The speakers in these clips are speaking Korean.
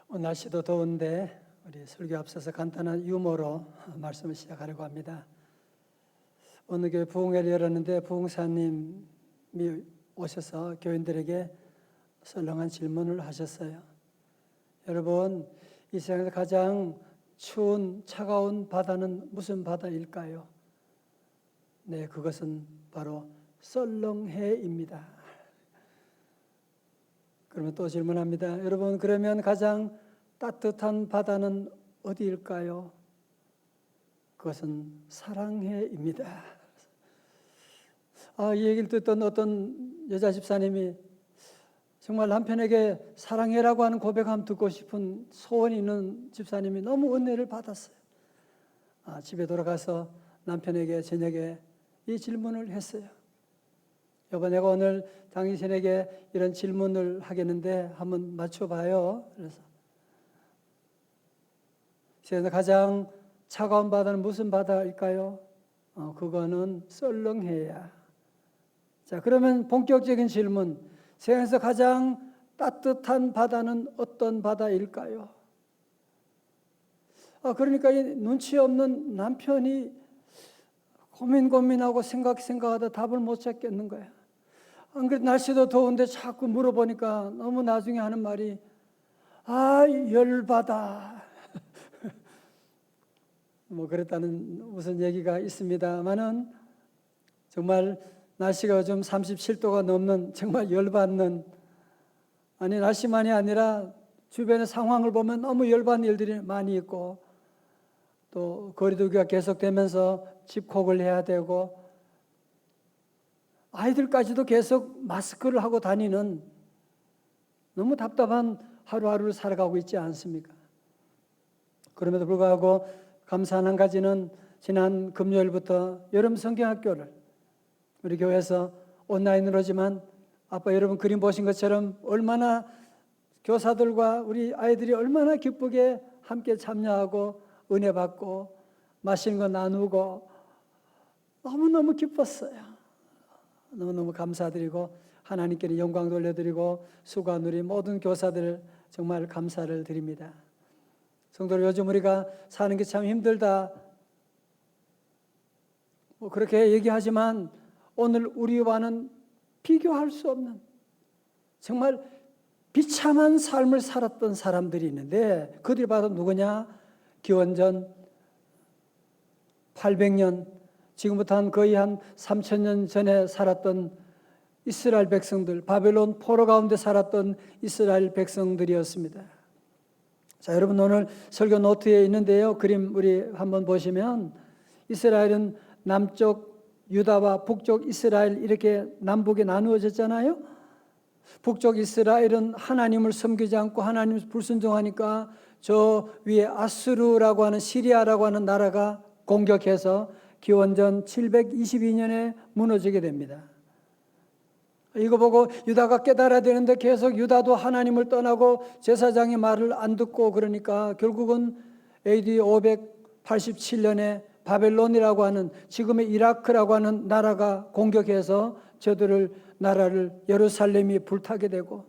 날씨도 더운데 우리 설교 앞서서 간단한 유머로 말씀을 시작하려고 합니다. 어느 교회 부흥회를 열었는데 부흥사님이 오셔서 교인들에게 썰렁한 질문을 하셨어요. 여러분, 이 세상에서 가장 추운 차가운 바다는 무슨 바다일까요? 네, 그것은 바로 썰렁해입니다. 그러면 또 질문합니다. 여러분, 그러면 가장 따뜻한 바다는 어디일까요? 그것은 사랑해입니다. 이 얘기를 듣던 어떤 여자 집사님이 정말 남편에게 사랑해라고 하는 고백함 듣고 싶은 소원이 있는 집사님이 너무 은혜를 받았어요. 집에 돌아가서 남편에게 저녁에 이 질문을 했어요. 여보, 내가 오늘 당신에게 이런 질문을 하겠는데 한번 맞춰봐요. 그래서 세상에서 가장 차가운 바다는 무슨 바다일까요? 그거는 썰렁해야. 자, 그러면 본격적인 질문. 세상에서 가장 따뜻한 바다는 어떤 바다일까요? 그러니까 이 눈치 없는 남편이 고민하고 생각하다 답을 못 찾겠는 거야. 안 그래도 날씨도 더운데 자꾸 물어보니까 너무 나중에 하는 말이 열받아. 뭐 그랬다는 무슨 얘기가 있습니다만은 정말 날씨가 좀 37도가 넘는 정말 열받는, 아니 날씨만이 아니라 주변의 상황을 보면 너무 열받는 일들이 많이 있고, 또 거리두기가 계속되면서 집콕을 해야 되고 아이들까지도 계속 마스크를 하고 다니는 너무 답답한 하루하루를 살아가고 있지 않습니까? 그럼에도 불구하고 감사한 한 가지는 지난 금요일부터 여름 성경학교를 우리 교회에서 온라인으로지만 아빠 여러분 그림 보신 것처럼 얼마나 교사들과 우리 아이들이 얼마나 기쁘게 함께 참여하고 은혜 받고 맛있는 거 나누고 너무너무 기뻤어요. 너무너무 감사드리고 하나님께는 영광 돌려드리고 수고한 우리 모든 교사들 정말 감사를 드립니다. 성도들, 요즘 우리가 사는 게 참 힘들다 그렇게 얘기하지만 오늘 우리와는 비교할 수 없는 정말 비참한 삶을 살았던 사람들이 있는데 그들이 바로 누구냐? 기원전 800년, 지금부터 거의 한 3000년 전에 살았던 이스라엘 백성들, 바벨론 포로 가운데 살았던 이스라엘 백성들이었습니다. 자, 여러분 오늘 설교 노트에 있는데요. 그림 우리 한번 보시면 이스라엘은 남쪽 유다와 북쪽 이스라엘 이렇게 남북에 나누어졌잖아요. 북쪽 이스라엘은 하나님을 섬기지 않고 하나님을 불순종하니까 저 위에 아수르라고 하는 시리아라고 하는 나라가 공격해서 기원전 722년에 무너지게 됩니다. 이거 보고 유다가 깨달아야 되는데 계속 유다도 하나님을 떠나고 제사장의 말을 안 듣고 그러니까 결국은 AD 587년에 바벨론이라고 하는 지금의 이라크라고 하는 나라가 공격해서 저들을 나라를 예루살렘이 불타게 되고,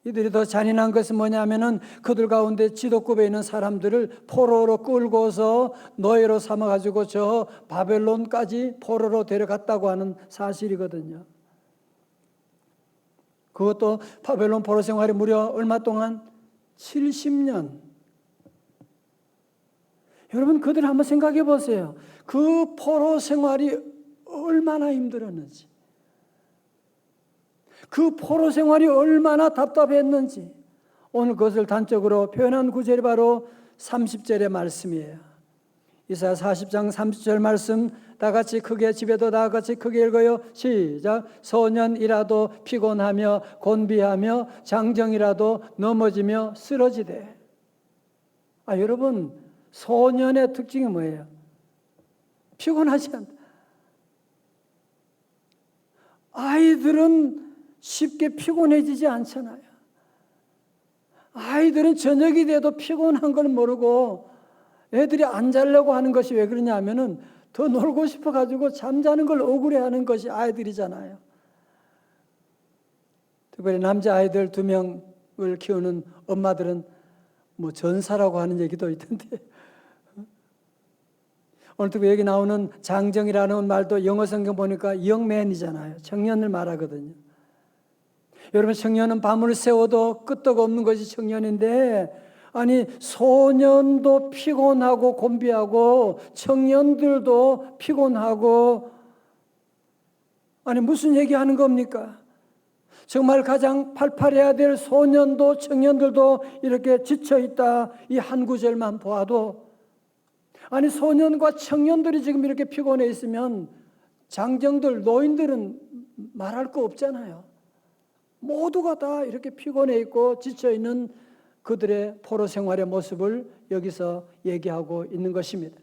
이들이 더 잔인한 것은 뭐냐면은 그들 가운데 지도급에 있는 사람들을 포로로 끌고서 노예로 삼아가지고 저 바벨론까지 포로로 데려갔다고 하는 사실이거든요. 그것도 바벨론 포로 생활이 무려 얼마 동안 70년. 여러분 그들 한번 생각해 보세요. 그 포로 생활이 얼마나 힘들었는지, 그 포로 생활이 얼마나 답답했는지 오늘 그것을 단적으로 표현한 구절이 바로 30절의 말씀이에요. 이사야 40장 30절 말씀 다 같이 크게, 집에도 다 같이 크게 읽어요. 시작. 소년이라도 피곤하며 곤비하며 장정이라도 넘어지며 쓰러지되. 여러분 소년의 특징이 뭐예요? 피곤하지 않다. 아이들은 쉽게 피곤해지지 않잖아요. 아이들은 저녁이 돼도 피곤한 걸 모르고 애들이 안 자려고 하는 것이 왜 그러냐 하면은 더 놀고 싶어가지고 잠자는 걸 억울해하는 것이 아이들이잖아요. 특별히 남자아이들 2명을 키우는 엄마들은 뭐 전사라고 하는 얘기도 있던데. 오늘 또 여기 나오는 장정이라는 말도 영어 성경 보니까 영맨이잖아요. 청년을 말하거든요. 여러분, 청년은 밤을 새워도 끄떡 없는 것이 청년인데, 아니 소년도 피곤하고 곤비하고 청년들도 피곤하고, 아니 무슨 얘기하는 겁니까? 정말 가장 팔팔해야 될 소년도 청년들도 이렇게 지쳐있다. 이 한 구절만 보아도, 아니 소년과 청년들이 지금 이렇게 피곤해 있으면 장정들, 노인들은 말할 거 없잖아요. 모두가 다 이렇게 피곤해 있고 지쳐있는 그들의 포로 생활의 모습을 여기서 얘기하고 있는 것입니다.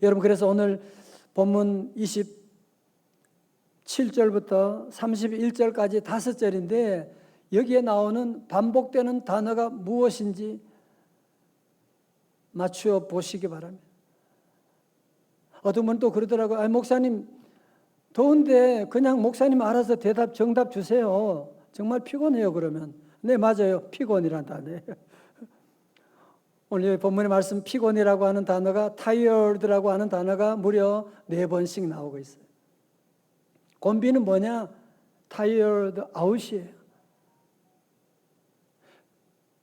여러분, 그래서 오늘 본문 27절부터 31절까지 5절인데 여기에 나오는 반복되는 단어가 무엇인지 맞추어 보시기 바랍니다. 어떤 분은 또 그러더라고요. 목사님 더운데 그냥 목사님 알아서 정답 주세요. 정말 피곤해요. 그러면 네, 맞아요. 피곤이란 단어예요. 오늘 본문의 말씀 피곤이라고 하는 단어가 tired라고 하는 단어가 무려 4번씩 나오고 있어요. 곤비는 뭐냐? tired out이에요.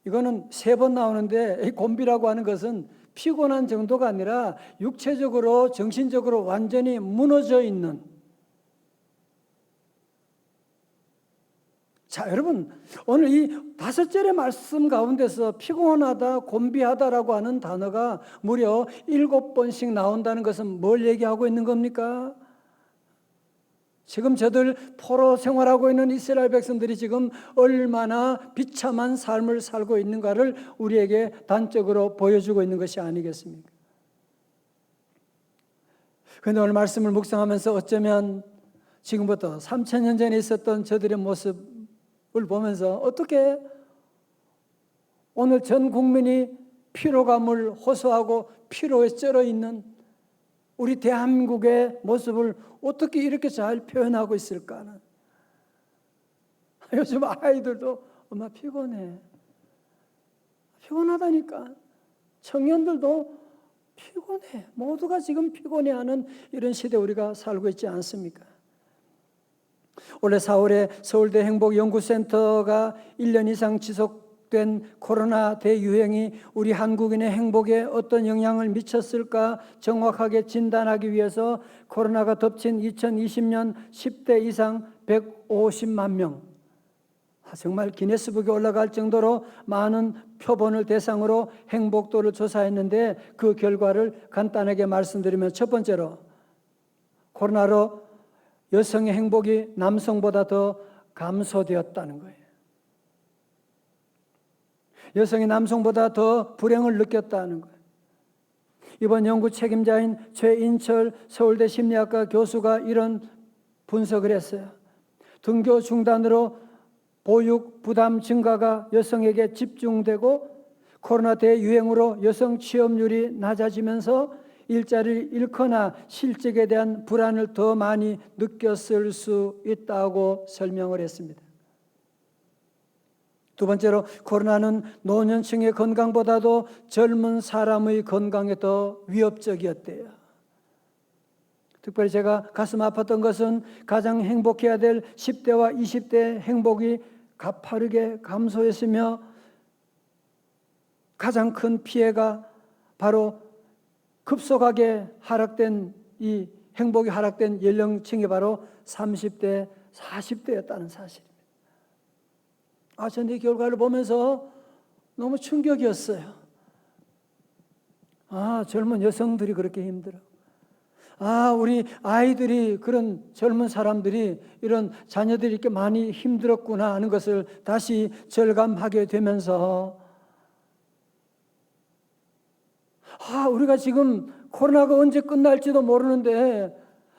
이거는 3번 나오는데 이 곤비라고 하는 것은 피곤한 정도가 아니라 육체적으로 정신적으로 완전히 무너져 있는. 자, 여러분, 오늘 이 5절의 말씀 가운데서 피곤하다, 곤비하다라고 하는 단어가 무려 7번씩 나온다는 것은 뭘 얘기하고 있는 겁니까? 지금 저들 포로 생활하고 있는 이스라엘 백성들이 지금 얼마나 비참한 삶을 살고 있는가를 우리에게 단적으로 보여주고 있는 것이 아니겠습니까? 그런데 오늘 말씀을 묵상하면서 어쩌면 지금부터 3000년 전에 있었던 저들의 모습을 보면서 어떻게 오늘 전 국민이 피로감을 호소하고 피로에 쩔어 있는 우리 대한민국의 모습을 어떻게 이렇게 잘 표현하고 있을까는. 요즘 아이들도 엄마 피곤해. 피곤하다니까. 청년들도 피곤해. 모두가 지금 피곤해하는 이런 시대에 우리가 살고 있지 않습니까? 올해 4월에 서울대 행복연구센터가 1년 이상 지속된 코로나 대유행이 우리 한국인의 행복에 어떤 영향을 미쳤을까 정확하게 진단하기 위해서 코로나가 덮친 2020년 10대 이상 150만 명, 정말 기네스북에 올라갈 정도로 많은 표본을 대상으로 행복도를 조사했는데 그 결과를 간단하게 말씀드리면, 첫 번째로 코로나로 여성의 행복이 남성보다 더 감소되었다는 거예요. 여성이 남성보다 더 불행을 느꼈다는 거예요. 이번 연구 책임자인 최인철 서울대 심리학과 교수가 이런 분석을 했어요. 등교 중단으로 보육 부담 증가가 여성에게 집중되고 코로나 대유행으로 여성 취업률이 낮아지면서 일자리를 잃거나 실직에 대한 불안을 더 많이 느꼈을 수 있다고 설명을 했습니다. 두 번째로 코로나는 노년층의 건강보다도 젊은 사람의 건강에 더 위협적이었대요. 특별히 제가 가슴 아팠던 것은 가장 행복해야 될 10대와 20대 행복이 가파르게 감소했으며 가장 큰 피해가 바로 급속하게 하락된 이 행복이 하락된 연령층이 바로 30대, 40대였다는 사실입니다. 저는 이 결과를 보면서 너무 충격이었어요. 젊은 여성들이 그렇게 힘들어. 우리 아이들이, 그런 젊은 사람들이, 이런 자녀들이 이렇게 많이 힘들었구나 하는 것을 다시 절감하게 되면서 우리가 지금 코로나가 언제 끝날지도 모르는데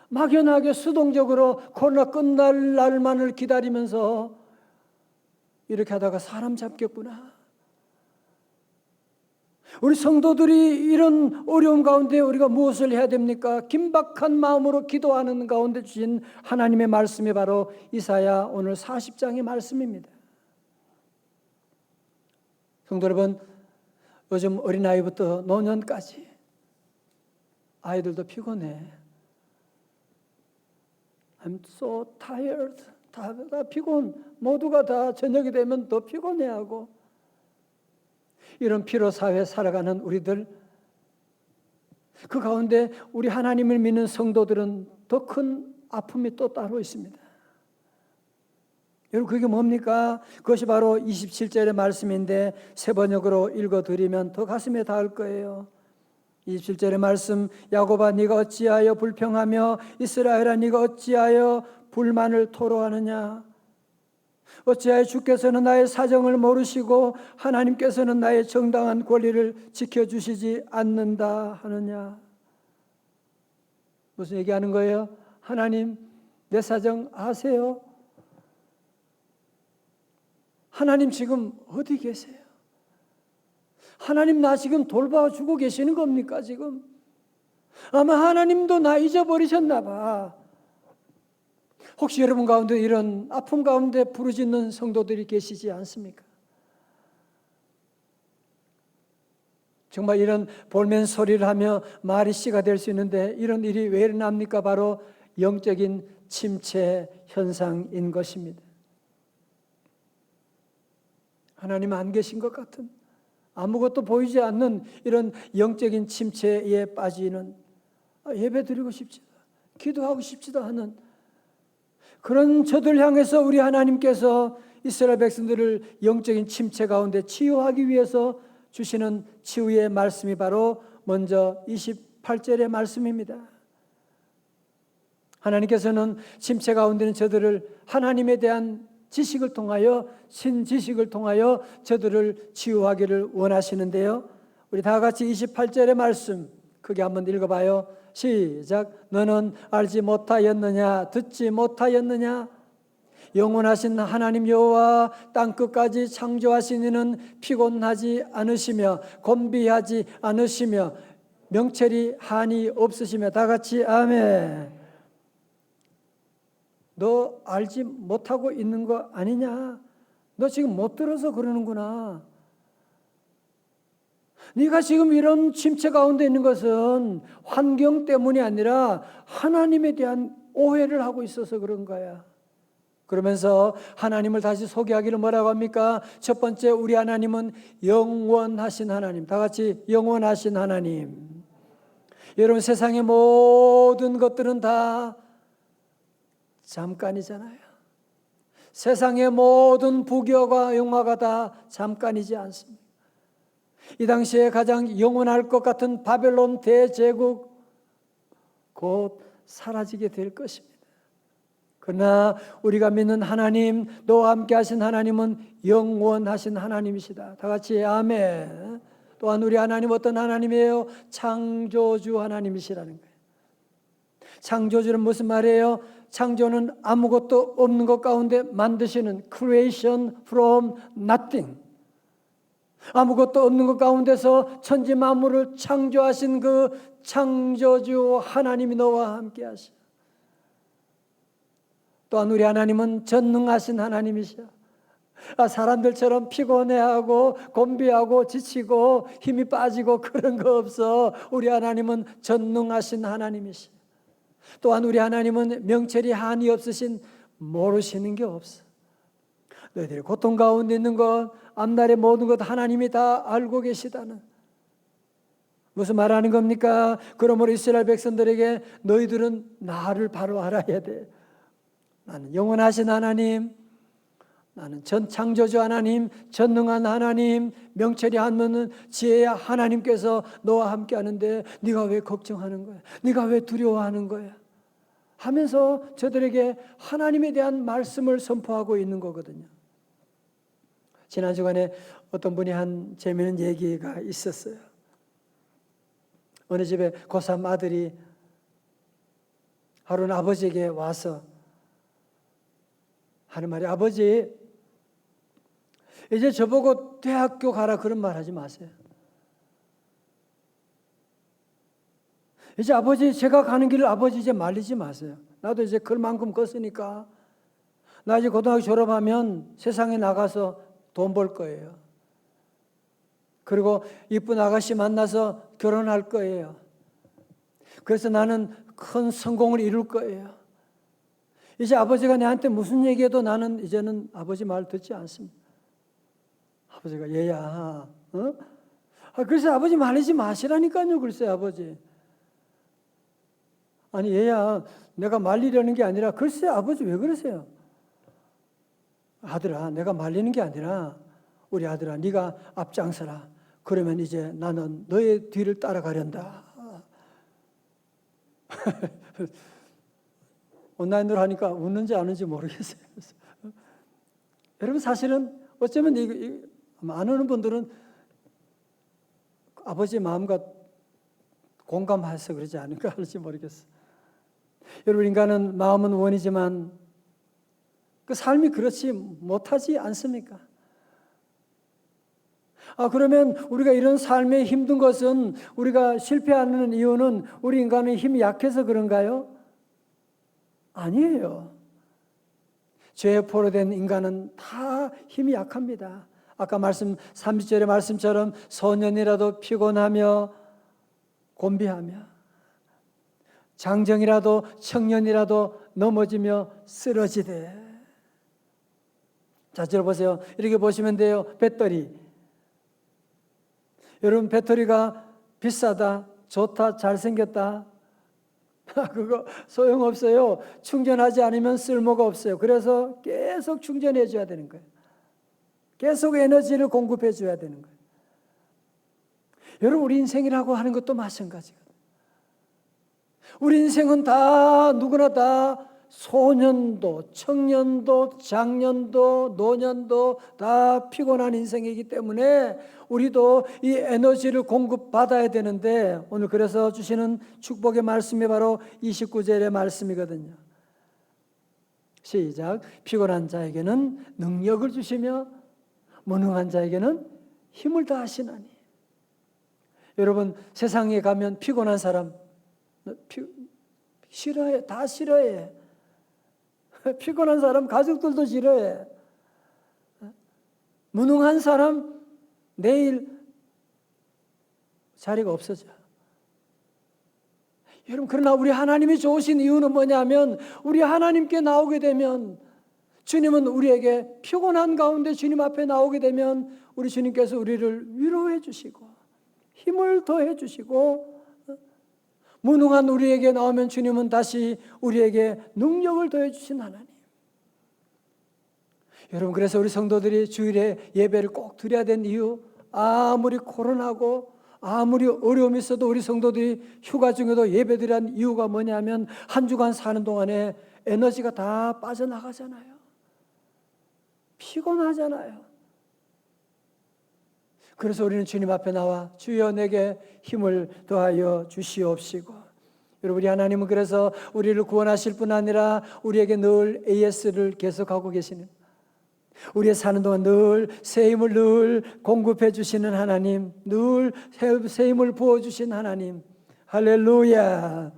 막연하게 수동적으로 코로나 끝날 날만을 기다리면서 이렇게 하다가 사람 잡겠구나. 우리 성도들이 이런 어려움 가운데 우리가 무엇을 해야 됩니까? 긴박한 마음으로 기도하는 가운데 주신 하나님의 말씀이 바로 이사야 오늘 40장의 말씀입니다. 성도 여러분, 요즘 어린아이부터 노년까지 아이들도 피곤해. I'm so tired. 다 피곤. 모두가 다 저녁이 되면 더 피곤해하고, 이런 피로 사회에 살아가는 우리들, 그 가운데 우리 하나님을 믿는 성도들은 더 큰 아픔이 또 따로 있습니다. 여러분, 그게 뭡니까? 그것이 바로 27절의 말씀인데 세 번역으로 읽어드리면 더 가슴에 닿을 거예요. 27절의 말씀, 야곱아 네가 어찌하여 불평하며 이스라엘아 네가 어찌하여 불만을 토로하느냐? 어찌하여 주께서는 나의 사정을 모르시고 하나님께서는 나의 정당한 권리를 지켜주시지 않는다 하느냐? 무슨 얘기하는 거예요? 하나님, 내 사정 아세요? 하나님 지금 어디 계세요? 하나님 나 지금 돌봐주고 계시는 겁니까 지금? 아마 하나님도 나 잊어버리셨나 봐. 혹시 여러분 가운데 이런 아픔 가운데 부르짖는 성도들이 계시지 않습니까? 정말 이런 볼멘 소리를 하며 말이 씨가 될 수 있는데 이런 일이 왜 일어납니까? 바로 영적인 침체 현상인 것입니다. 하나님 안 계신 것 같은, 아무것도 보이지 않는 이런 영적인 침체에 빠지는, 예배 드리고 싶지도, 기도하고 싶지도 않은 그런 저들 향해서 우리 하나님께서 이스라엘 백성들을 영적인 침체 가운데 치유하기 위해서 주시는 치유의 말씀이 바로 먼저 28절의 말씀입니다. 하나님께서는 침체 가운데 있는 저들을 하나님에 대한 지식을 통하여, 신지식을 통하여 저들을 치유하기를 원하시는데요. 우리 다 같이 28절의 말씀 크게 한번 읽어봐요. 시작. 너는 알지 못하였느냐? 듣지 못하였느냐? 영원하신 하나님 여호와 땅끝까지 창조하신 이는 피곤하지 않으시며 곤비하지 않으시며 명철이 한이 없으시며. 다 같이 아멘. 너 알지 못하고 있는 거 아니냐? 너 지금 못 들어서 그러는구나. 네가 지금 이런 침체 가운데 있는 것은 환경 때문이 아니라 하나님에 대한 오해를 하고 있어서 그런 거야. 그러면서 하나님을 다시 소개하기를 뭐라고 합니까? 첫 번째, 우리 하나님은 영원하신 하나님. 다 같이 영원하신 하나님. 여러분, 세상의 모든 것들은 다 잠깐이잖아요. 세상의 모든 부귀와 영화가 다 잠깐이지 않습니까? 이 당시에 가장 영원할 것 같은 바벨론 대제국 곧 사라지게 될 것입니다. 그러나 우리가 믿는 하나님, 너와 함께 하신 하나님은 영원하신 하나님이시다. 다 같이 아멘. 또한 우리 하나님 어떤 하나님이에요? 창조주 하나님이시라는 거예요. 창조주는 무슨 말이에요? 창조는 아무것도 없는 것 가운데 만드시는, creation from nothing. 아무것도 없는 것 가운데서 천지 만물을 창조하신 그 창조주 하나님이 너와 함께 하시오. 또한 우리 하나님은 전능하신 하나님이시오. 사람들처럼 피곤해하고 곤비하고 지치고 힘이 빠지고 그런 거 없어. 우리 하나님은 전능하신 하나님이시오. 또한 우리 하나님은 명철이 한이 없으신, 모르시는 게 없어. 너희들이 고통 가운데 있는 것, 앞날의 모든 것 하나님이 다 알고 계시다는, 무슨 말하는 겁니까? 그러므로 이스라엘 백성들에게 너희들은 나를 바로 알아야 돼. 나는 영원하신 하나님, 나는 전 창조주 하나님, 전능한 하나님, 명철이 한없는 지혜의 하나님께서 너와 함께 하는데 네가 왜 걱정하는 거야? 네가 왜 두려워하는 거야? 하면서 저들에게 하나님에 대한 말씀을 선포하고 있는 거거든요. 지난 주간에 어떤 분이 한 재미있는 얘기가 있었어요. 어느 집에 고3 아들이 하루는 아버지에게 와서 하는 말이, 아버지, 이제 저보고 대학교 가라 그런 말 하지 마세요. 이제 아버지, 제가 가는 길을 아버지 이제 말리지 마세요. 나도 이제 그만큼 컸으니까 나 이제 고등학교 졸업하면 세상에 나가서 돈 벌 거예요. 그리고 이쁜 아가씨 만나서 결혼할 거예요. 그래서 나는 큰 성공을 이룰 거예요. 이제 아버지가 내한테 무슨 얘기해도 나는 이제는 아버지 말 듣지 않습니다. 아버지가 얘야, 글쎄 아버지 말리지 마시라니까요. 글쎄 아버지. 아니 얘야, 내가 말리려는 게 아니라 글쎄 아버지 왜 그러세요? 아들아, 내가 말리는 게 아니라 우리 아들아, 네가 앞장서라. 그러면 이제 나는 너의 뒤를 따라가련다. 온라인으로 하니까 웃는지 아는지 모르겠어요. 여러분 사실은 어쩌면 안 오는 분들은 아버지의 마음과 공감해서 그러지 않을까 할지 모르겠어요. 여러분 인간은 마음은 원이지만 그 삶이 그렇지 못하지 않습니까? 그러면 우리가 이런 삶에 힘든 것은 우리가 실패하는 이유는 우리 인간의 힘이 약해서 그런가요? 아니에요. 죄에 포로된 인간은 다 힘이 약합니다. 아까 30절의 말씀처럼 소년이라도 피곤하며 곤비하며 장정이라도 청년이라도 넘어지며 쓰러지되. 자, 저 보세요. 이렇게 보시면 돼요. 배터리. 여러분 배터리가 비싸다, 좋다, 잘생겼다. 그거 소용없어요. 충전하지 않으면 쓸모가 없어요. 그래서 계속 충전해 줘야 되는 거예요. 계속 에너지를 공급해 줘야 되는 거예요. 여러분 우리 인생이라고 하는 것도 마찬가지거든요. 우리 인생은 다 누구나 다 소년도, 청년도, 장년도, 노년도 다 피곤한 인생이기 때문에 우리도 이 에너지를 공급받아야 되는데 오늘 그래서 주시는 축복의 말씀이 바로 29절의 말씀이거든요. 시작. 피곤한 자에게는 능력을 주시며 무능한 자에게는 힘을 다하시나니. 여러분 세상에 가면 피곤한 사람 싫어해. 다 싫어해. 피곤한 사람 가족들도 싫어해. 무능한 사람 내일 자리가 없어져. 여러분 그러나 우리 하나님이 좋으신 이유는 뭐냐면 우리 하나님께 나오게 되면 주님은 우리에게 피곤한 가운데 주님 앞에 나오게 되면 우리 주님께서 우리를 위로해 주시고 힘을 더해 주시고 무능한 우리에게 나오면 주님은 다시 우리에게 능력을 더해 주신 하나님. 여러분 그래서 우리 성도들이 주일에 예배를 꼭 드려야 되는 이유, 아무리 코로나고 아무리 어려움이 있어도 우리 성도들이 휴가 중에도 예배 드려야 하는 이유가 뭐냐면 한 주간 사는 동안에 에너지가 다 빠져나가잖아요. 피곤하잖아요. 그래서 우리는 주님 앞에 나와 주여 내게 힘을 더하여 주시옵시고. 여러분 우리 하나님은 그래서 우리를 구원하실 뿐 아니라 우리에게 늘 AS를 계속하고 계시는, 우리의 사는 동안 늘 새 힘을 늘 공급해 주시는 하나님, 늘 새 힘을 부어주신 하나님. 할렐루야.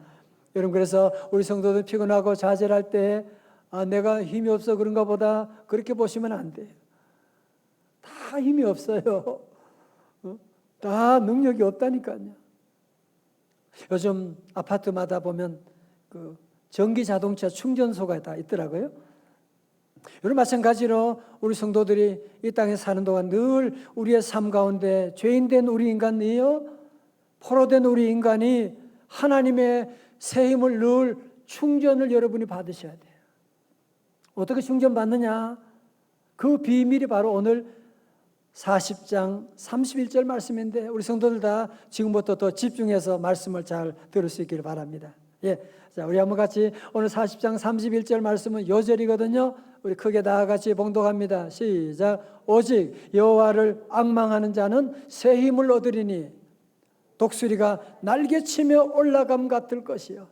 여러분 그래서 우리 성도들 피곤하고 좌절할 때 내가 힘이 없어 그런가 보다 그렇게 보시면 안 돼요. 다 힘이 없어요. 다 능력이 없다니까요. 요즘 아파트마다 보면 그 전기 자동차 충전소가 다 있더라고요. 여러분 마찬가지로 우리 성도들이 이 땅에 사는 동안 늘 우리의 삶 가운데 죄인된 우리 인간이요, 포로된 우리 인간이 하나님의 새 힘을 늘 충전을 여러분이 받으셔야 돼요. 어떻게 충전받느냐? 그 비밀이 바로 오늘 40장 31절 말씀인데 우리 성도들 다 지금부터 더 집중해서 말씀을 잘 들을 수 있기를 바랍니다. 자, 우리 한번 같이 오늘 40장 31절 말씀은 요절이거든요. 우리 크게 다 같이 봉독합니다. 시작. 오직 여호와를 앙망하는 자는 새 힘을 얻으리니 독수리가 날개치며 올라감 같을 것이요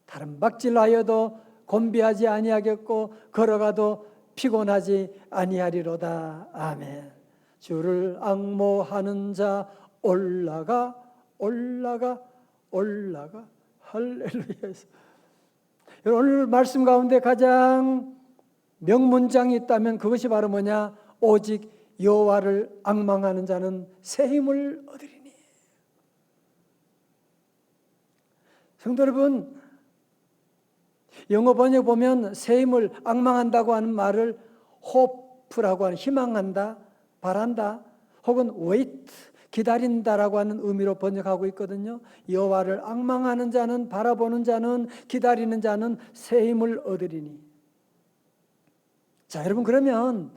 다른 박질하여도 곤비하지 아니하겠고 걸어가도 피곤하지 아니하리로다. 아멘. 주를 앙모하는 자 올라가 올라가 올라가. 할렐루야. 오늘 말씀 가운데 가장 명문장이 있다면 그것이 바로 뭐냐? 오직 여호와를 앙망하는 자는 새 힘을 얻으리니. 성도 여러분, 영어 번역 보면 새 힘을 앙망한다고 하는 말을 hope라고 하는 희망한다, 바란다, 혹은 wait, 기다린다라고 하는 의미로 번역하고 있거든요. 여호와를 앙망하는 자는, 바라보는 자는, 기다리는 자는 새 힘을 얻으리니. 자, 여러분, 그러면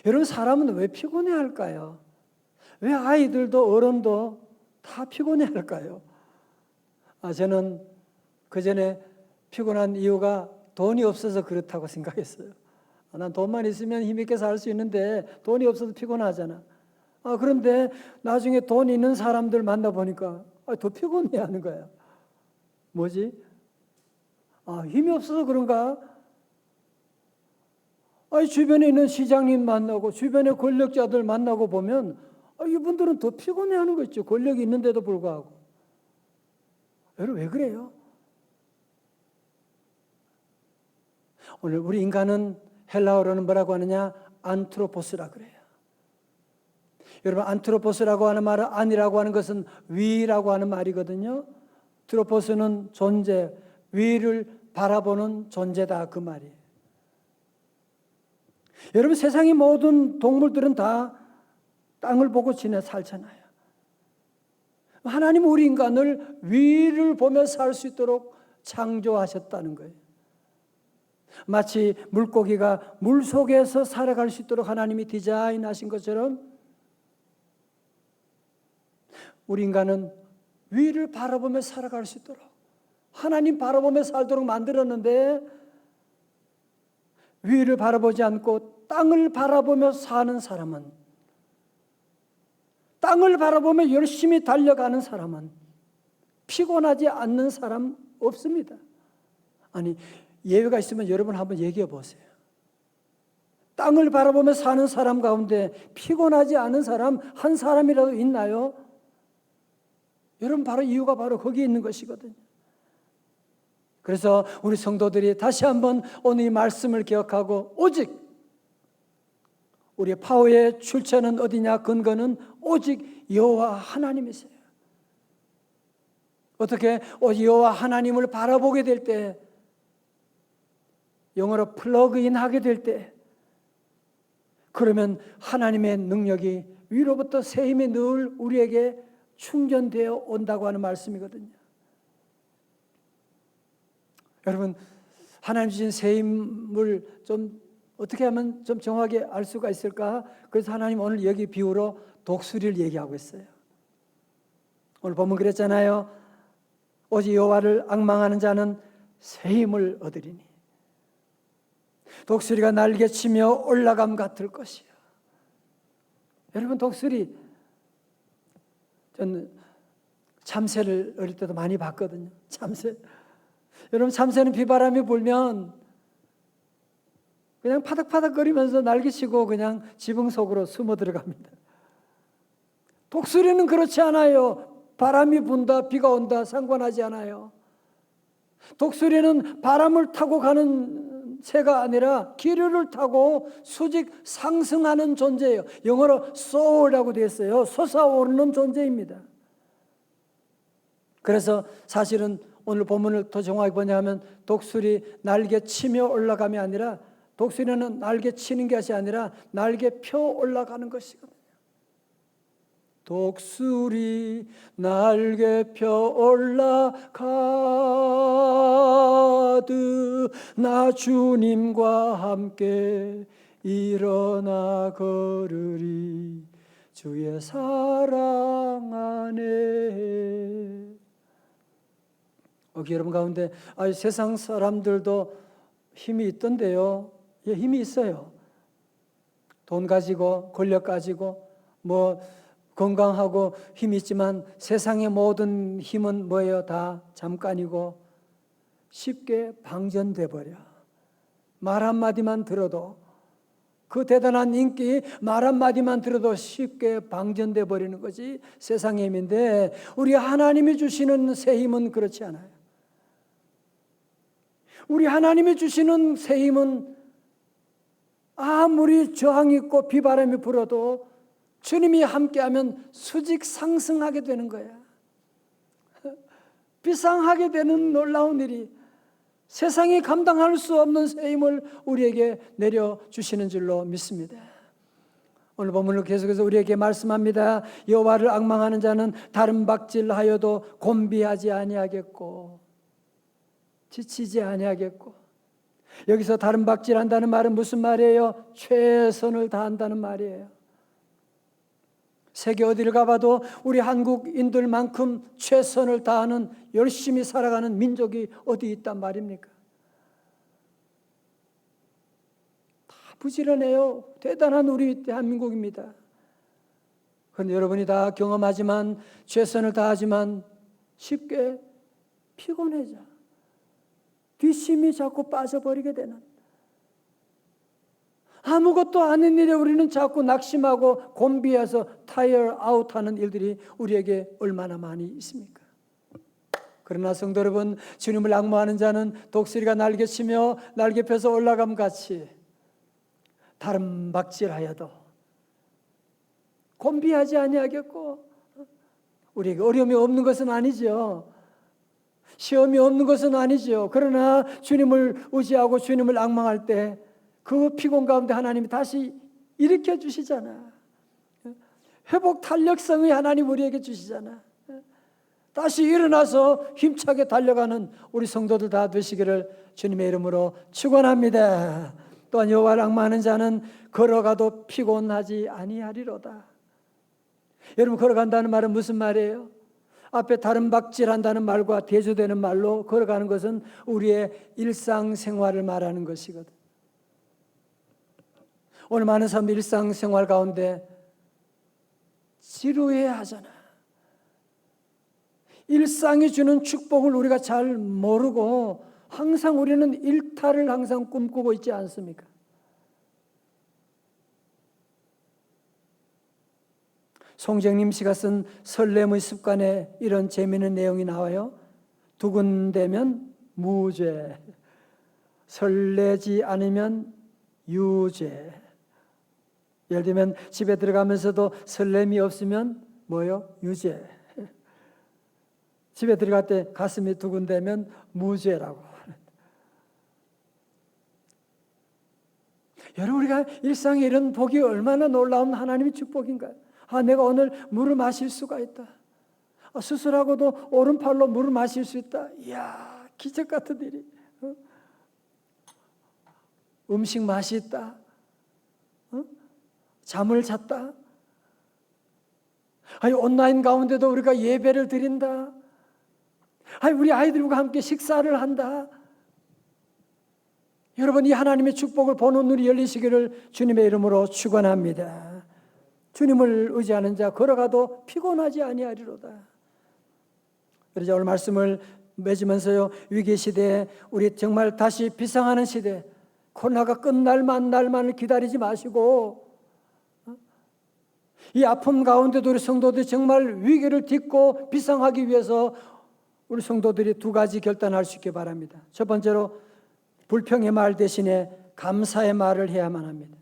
여러분, 사람은 왜 피곤해 할까요? 왜 아이들도 어른도 다 피곤해 할까요? 저는 그 전에 피곤한 이유가 돈이 없어서 그렇다고 생각했어요. 난 돈만 있으면 힘있게 살 수 있는데 돈이 없어서 피곤하잖아. 그런데 나중에 돈 있는 사람들 만나보니까 더 피곤해 하는 거야. 뭐지? 힘이 없어서 그런가? 주변에 있는 시장님 만나고 주변에 권력자들 만나고 보면 이분들은 더 피곤해 하는 거 있죠. 권력이 있는데도 불구하고. 여러분, 왜 그래요? 오늘 우리 인간은 헬라어로는 뭐라고 하느냐? 안트로포스라 그래요. 여러분, 안트로포스라고 하는 말은 안이라고 하는 것은 위라고 하는 말이거든요. 트로포스는 존재, 위를 바라보는 존재다, 그 말이에요. 여러분, 세상의 모든 동물들은 다 땅을 보고 지내 살잖아요. 하나님은 우리 인간을 위를 보며 살 수 있도록 창조하셨다는 거예요. 마치 물고기가 물속에서 살아갈 수 있도록 하나님이 디자인하신 것처럼 우리 인간은 위를 바라보며 살아갈 수 있도록 하나님 바라보며 살도록 만들었는데, 위를 바라보지 않고 땅을 바라보며 사는 사람은, 땅을 바라보며 열심히 달려가는 사람은 피곤하지 않는 사람 없습니다. 아니, 예외가 있으면 여러분 한번 얘기해 보세요. 땅을 바라보며 사는 사람 가운데 피곤하지 않은 사람 한 사람이라도 있나요? 여러분, 바로 이유가 바로 거기에 있는 것이거든요. 그래서 우리 성도들이 다시 한번 오늘 이 말씀을 기억하고, 오직 우리의 파워의 출처는 어디냐? 근거는 오직 여호와 하나님이세요. 어떻게? 오직 여호와 하나님을 바라보게 될 때, 영어로 플러그인 하게 될 때, 그러면 하나님의 능력이 위로부터 새 힘이 늘 우리에게 충전되어 온다고 하는 말씀이거든요. 여러분, 하나님 주신 새 힘을 좀 어떻게 하면 좀 정확하게 알 수가 있을까? 그래서 하나님 오늘 여기 비유로 독수리를 얘기하고 있어요. 오늘 보면 그랬잖아요. 오직 여호와를 앙망하는 자는 새 힘을 얻으리니 독수리가 날개치며 올라감 같을 것이요. 여러분, 독수리, 저는 참새를 어릴 때도 많이 봤거든요. 참새. 여러분, 참새는 비바람이 불면 그냥 파닥파닥거리면서 날개치고 그냥 지붕 속으로 숨어 들어갑니다. 독수리는 그렇지 않아요. 바람이 분다, 비가 온다 상관하지 않아요. 독수리는 바람을 타고 가는 새가 아니라 기류를 타고 수직 상승하는 존재예요. 영어로 soar라고 되어 있어요. 솟아오르는 존재입니다. 그래서 사실은 오늘 본문을 더 정확히 번역하면 독수리 날개 치며 올라감이 아니라, 독수리는 날개 치는 것이 아니라 날개 펴 올라가는 것이거든요. 독수리 날개 펴 올라가듯 나 주님과 함께 일어나 걸으리 주의 사랑 안에. 여러분 가운데 세상 사람들도 힘이 있던데요. 예, 힘이 있어요. 돈 가지고 권력 가지고 뭐 건강하고 힘이 있지만 세상의 모든 힘은 뭐예요? 다 잠깐이고 쉽게 방전돼 버려. 말 한마디만 들어도, 그 대단한 인기 말 한마디만 들어도 쉽게 방전돼 버리는 것이 세상의 힘인데, 우리 하나님이 주시는 새 힘은 그렇지 않아요. 우리 하나님이 주시는 새 힘은 아무리 저항이 있고 비바람이 불어도 주님이 함께하면 수직 상승하게 되는 거야. 비상하게 되는 놀라운 일이 세상이 감당할 수 없는 새 힘을 우리에게 내려주시는 줄로 믿습니다. 오늘 본문을 계속해서 우리에게 말씀합니다. 여호와를 앙망하는 자는 다른 박질하여도 곤비하지 아니하겠고 지치지 아니하겠고. 여기서 다른 박질한다는 말은 무슨 말이에요? 최선을 다한다는 말이에요. 세계 어디를 가봐도 우리 한국인들만큼 최선을 다하는 열심히 살아가는 민족이 어디 있단 말입니까? 다 부지런해요. 대단한 우리 대한민국입니다. 그런데 여러분이 다 경험하지만 최선을 다하지만 쉽게 피곤해져. 뒷심이 자꾸 빠져버리게 되는, 아무것도 아닌 일에 우리는 자꾸 낙심하고 곤비해서 타이어 아웃하는 일들이 우리에게 얼마나 많이 있습니까? 그러나 성도 여러분, 주님을 앙모하는 자는 독수리가 날개치며 날개 펴서 올라감 같이 다른 박질하여도 곤비하지 아니하겠고. 우리에게 어려움이 없는 것은 아니죠. 시험이 없는 것은 아니죠. 그러나 주님을 의지하고 주님을 앙망할 때 그 피곤 가운데 하나님이 다시 일으켜 주시잖아. 회복 탄력성의 하나님 우리에게 주시잖아. 다시 일어나서 힘차게 달려가는 우리 성도들 다 되시기를 주님의 이름으로 축원합니다. 또한 여호와를 앙망하는 자는 걸어가도 피곤하지 아니하리로다. 여러분, 걸어간다는 말은 무슨 말이에요? 앞에 다른 박질한다는 말과 대조되는 말로 걸어가는 것은 우리의 일상생활을 말하는 것이거든. 오늘 많은 사람들이 일상생활 가운데 지루해야 하잖아. 일상이 주는 축복을 우리가 잘 모르고 항상 우리는 일탈을 항상 꿈꾸고 있지 않습니까? 송정림 씨가 쓴 설렘의 습관에 이런 재미있는 내용이 나와요. 두근대면 무죄, 설레지 않으면 유죄. 예를 들면 집에 들어가면서도 설렘이 없으면 뭐요? 유죄. 집에 들어갈 때 가슴이 두근대면 무죄라고. 여러분, 우리가 일상에 이런 복이 얼마나 놀라운 하나님의 축복인가요? 내가 오늘 물을 마실 수가 있다. 수술하고도 오른팔로 물을 마실 수 있다. 이야, 기적 같은 일이. 음식 맛이 있다. 잠을 잤다. 온라인 가운데도 우리가 예배를 드린다. 우리 아이들과 함께 식사를 한다. 여러분, 이 하나님의 축복을 보는 눈이 열리시기를 주님의 이름으로 축원합니다. 주님을 의지하는 자 걸어가도 피곤하지 아니하리로다. 그래서 오늘 말씀을 맺으면서요, 위기 시대에 우리 정말 다시 비상하는 시대, 코로나가 끝날 날만을 기다리지 마시고 이 아픔 가운데도 우리 성도들이 정말 위기를 딛고 비상하기 위해서 우리 성도들이 두 가지 결단할 수 있게 바랍니다. 첫 번째로 불평의 말 대신에 감사의 말을 해야만 합니다.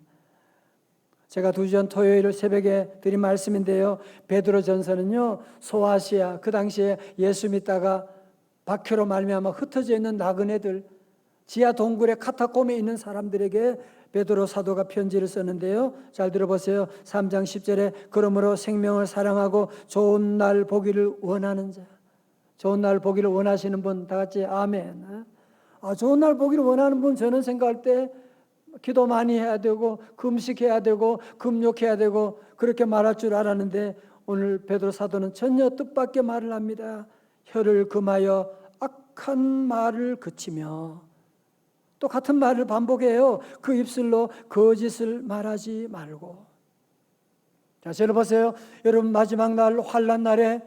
제가 2주 전 토요일 새벽에 드린 말씀인데요, 베드로전서는요, 소아시아, 그 당시에 예수 믿다가 박해로 말미암아 흩어져 있는 나그네들, 지하 동굴의 카타콤에 있는 사람들에게 베드로 사도가 편지를 썼는데요, 잘 들어보세요. 3장 10절에 그러므로 생명을 사랑하고 좋은 날 보기를 원하는 자, 좋은 날 보기를 원하시는 분 다 같이 아멘. 좋은 날 보기를 원하는 분, 저는 생각할 때 기도 많이 해야 되고 금식해야 되고 금욕해야 되고 그렇게 말할 줄 알았는데 오늘 베드로 사도는 전혀 뜻밖의 말을 합니다. 혀를 금하여 악한 말을 그치며, 또 같은 말을 반복해요. 그 입술로 거짓을 말하지 말고. 자, 들어보세요. 여러분, 마지막 날 환난 날에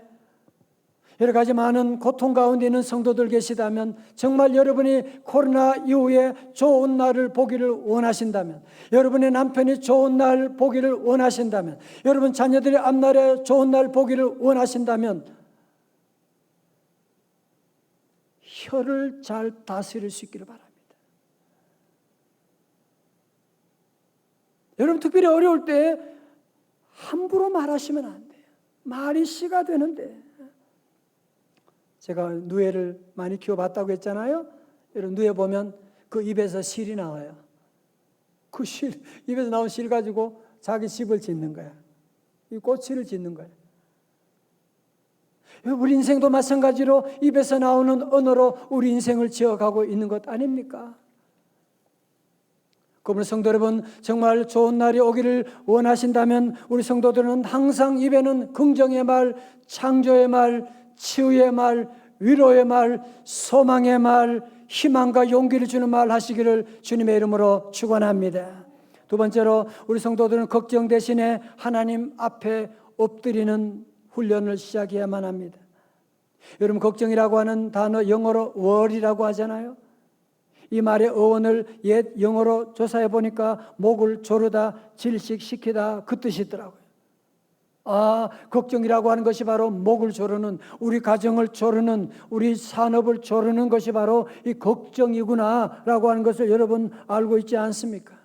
여러 가지 많은 고통 가운데 있는 성도들 계시다면, 정말 여러분이 코로나 이후에 좋은 날을 보기를 원하신다면, 여러분의 남편이 좋은 날 보기를 원하신다면, 여러분 자녀들의 앞날에 좋은 날 보기를 원하신다면 혀를 잘 다스릴 수 있기를 바랍니다. 여러분 특별히 어려울 때 함부로 말하시면 안 돼요. 말이 씨가 되는데. 제가 누에를 많이 키워봤다고 했잖아요. 여러분 누에 보면 그 입에서 실이 나와요. 그 실, 입에서 나온 실 가지고 자기 집을 짓는 거야. 이 꼬치를 짓는 거야. 우리 인생도 마찬가지로 입에서 나오는 언어로 우리 인생을 지어가고 있는 것 아닙니까? 그러므로 성도 여러분, 정말 좋은 날이 오기를 원하신다면 우리 성도들은 항상 입에는 긍정의 말, 창조의 말, 치유의 말, 위로의 말, 소망의 말, 희망과 용기를 주는 말 하시기를 주님의 이름으로 축원합니다. 두 번째로 우리 성도들은 걱정 대신에 하나님 앞에 엎드리는 훈련을 시작해야만 합니다. 여러분 걱정이라고 하는 단어 영어로 worry라고 하잖아요. 이 말의 어원을 옛 영어로 조사해 보니까 목을 조르다, 질식시키다 그 뜻이 있더라고요. 걱정이라고 하는 것이 바로 목을 조르는, 우리 가정을 조르는, 우리 산업을 조르는 것이 바로 이 걱정이구나 라고 하는 것을 여러분 알고 있지 않습니까?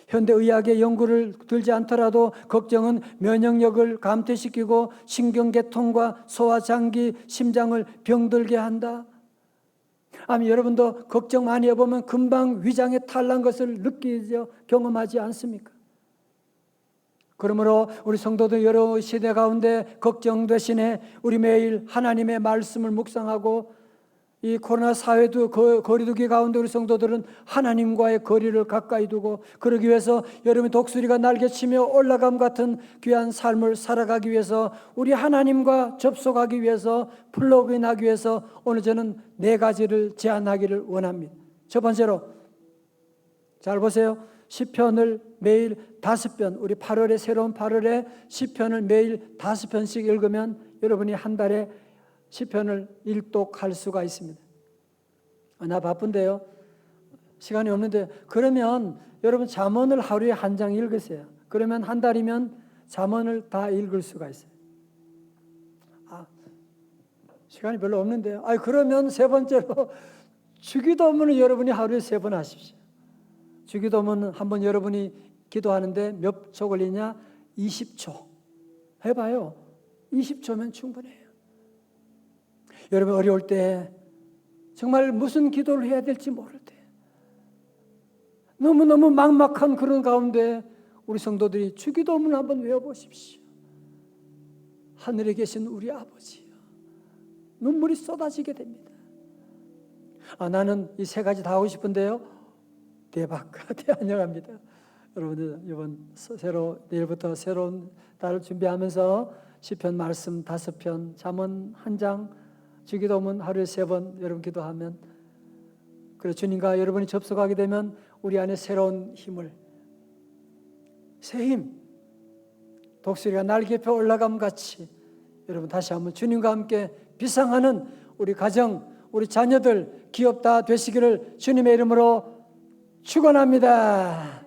현대의학의 연구를 들지 않더라도 걱정은 면역력을 감퇴시키고 신경계통과 소화장기, 심장을 병들게 한다. 아니 여러분도 걱정 많이 해보면 금방 위장에 탈난 것을 느끼죠, 경험하지 않습니까? 그러므로 우리 성도들 여러 시대 가운데 걱정 대신에 우리 매일 하나님의 말씀을 묵상하고 이 코로나 사회도 거리두기 가운데 우리 성도들은 하나님과의 거리를 가까이 두고 그러기 위해서 여러분의 독수리가 날개치며 올라감 같은 귀한 삶을 살아가기 위해서 우리 하나님과 접속하기 위해서 플러그인하기 위해서 오늘 저는 4가지를 제안하기를 원합니다. 첫 번째로 잘 보세요. 시편을 매일 5편, 우리 8월에 새로운 8월에 시편을 매일 5편씩 읽으면 여러분이 한 달에 시편을 일독할 수가 있습니다. 나 바쁜데요, 시간이 없는데, 그러면 여러분 잠언을 하루에 한 장 읽으세요. 그러면 한 달이면 잠언을 다 읽을 수가 있어요. 시간이 별로 없는데요. 그러면 세 번째로 주기도문을 여러분이 하루에 3번 하십시오. 주기도문은 한번 여러분이 기도하는데 몇 초 걸리냐? 20초. 해봐요. 20초면 충분해요. 여러분 어려울 때 정말 무슨 기도를 해야 될지 모를 때 너무너무 막막한 그런 가운데 우리 성도들이 주기도문을 한번 외워보십시오. 하늘에 계신 우리 아버지요, 눈물이 쏟아지게 됩니다. 나는 이 3가지 다 하고 싶은데요, 대박, 대환영합니다. 여러분들 이번 내일부터 새로운 달을 준비하면서 시편 말씀 5편, 잠언 1장, 주기도문 하루에 3번 여러분 기도하면, 그래 주님과 여러분이 접속하게 되면 우리 안에 새로운 힘을, 새 힘, 독수리가 날개 펴 올라감 같이 여러분 다시 한번 주님과 함께 비상하는 우리 가정, 우리 자녀들 기업 다 되시기를 주님의 이름으로 축원합니다.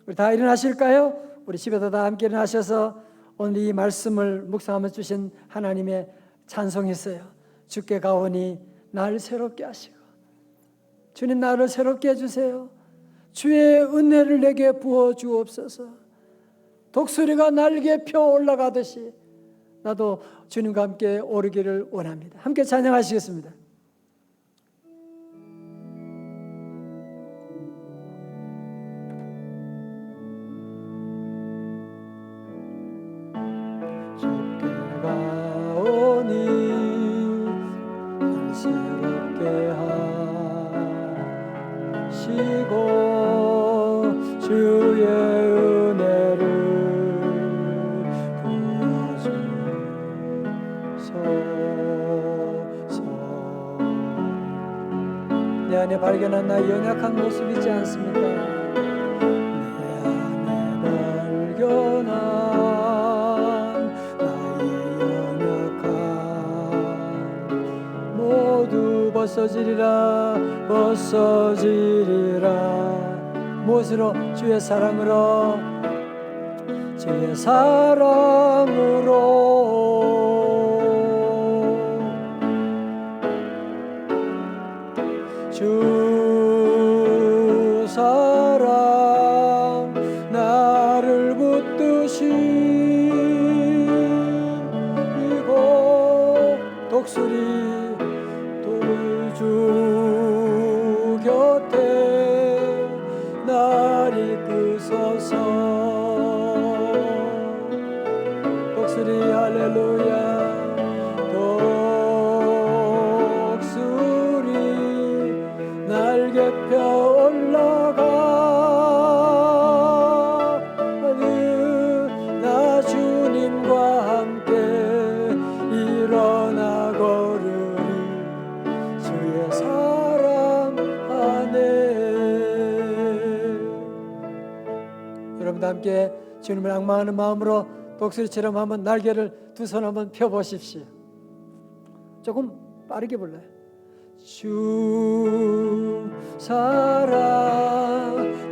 우리 다 일어나실까요? 우리 집에서 다 함께 일어나셔서 오늘 이 말씀을 묵상하며 주신 하나님의 찬송했어요. 주께 가오니 날 새롭게 하시고, 주님 나를 새롭게 해주세요. 주의 은혜를 내게 부어주옵소서. 독수리가 날개 펴 올라가듯이 나도 주님과 함께 오르기를 원합니다. 함께 찬양하시겠습니다. 주의 은혜를 부어주소서. 내 안에 발견한 나의 연약한 모습 있지 않습니까? 내 안에 발견한 나의 연약함 모두 벗어지리라. 무엇으로? 주의 사랑으로, 주의 사랑으로. 주 사랑 독수리 주 곁에 날 이끄소서. 독수리 할렐루야 독수리 날개 펴 올라가 나 주님과 함께 일어나 걸으리 주의 사랑 안에. 여러분도 함께 주님을 앙망하는 마음으로 독수리처럼 한번 날개를 두 손 한번 펴보십시오. 조금 빠르게 불러요. 주 사랑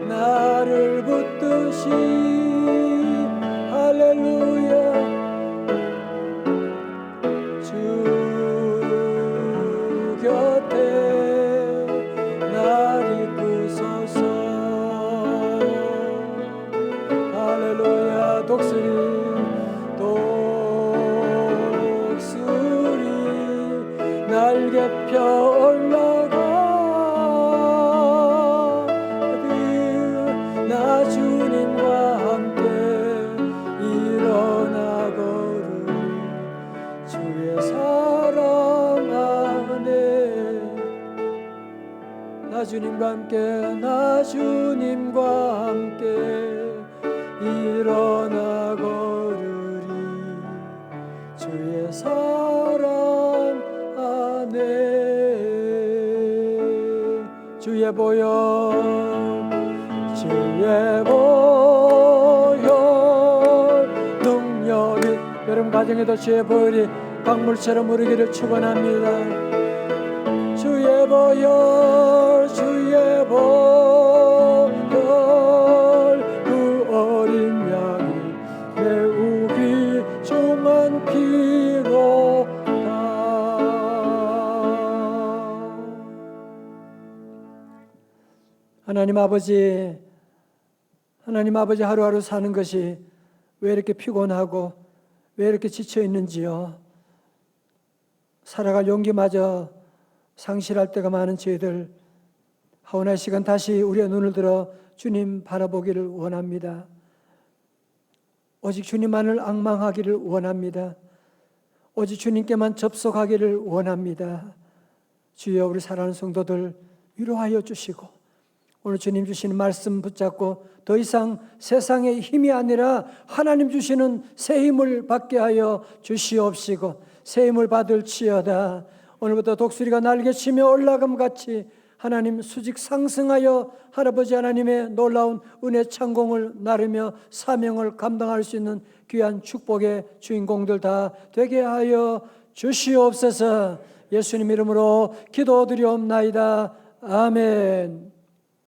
나를 붙듯이 할렐루야 주 곁에 날 이끄소서. 할렐루야 독수리 날개 펴 올라가 나 주님과 함께 일어나 걸으리 주의 사랑 안에. 나 주님과 함께 일어나 걸으리 주의 사랑 주의 보혈 능력이 여러분 가정에도 주의 보혈이 강물처럼 흐르기를 축원합니다. 주의 보혈 그 어린 양이 매우 귀중한 피로 하나님 아버지 하루하루 사는 것이 왜 이렇게 피곤하고 왜 이렇게 지쳐 있는지요. 살아갈 용기마저 상실할 때가 많은 저희들, 하오나 이 시간 다시 우리의 눈을 들어 주님 바라보기를 원합니다. 오직 주님만을 앙망하기를 원합니다. 오직 주님께만 접속하기를 원합니다. 주여 우리 사랑하는 성도들 위로하여 주시고 오늘 주님 주시는 말씀 붙잡고 더 이상 세상의 힘이 아니라 하나님 주시는 새 힘을 받게 하여 주시옵시고 새 힘을 받을지어다. 오늘부터 독수리가 날개치며 올라감같이 하나님 수직 상승하여 할아버지 하나님의 놀라운 은혜 창공을 나르며 사명을 감당할 수 있는 귀한 축복의 주인공들 다 되게 하여 주시옵소서. 예수님 이름으로 기도드리옵나이다. 아멘.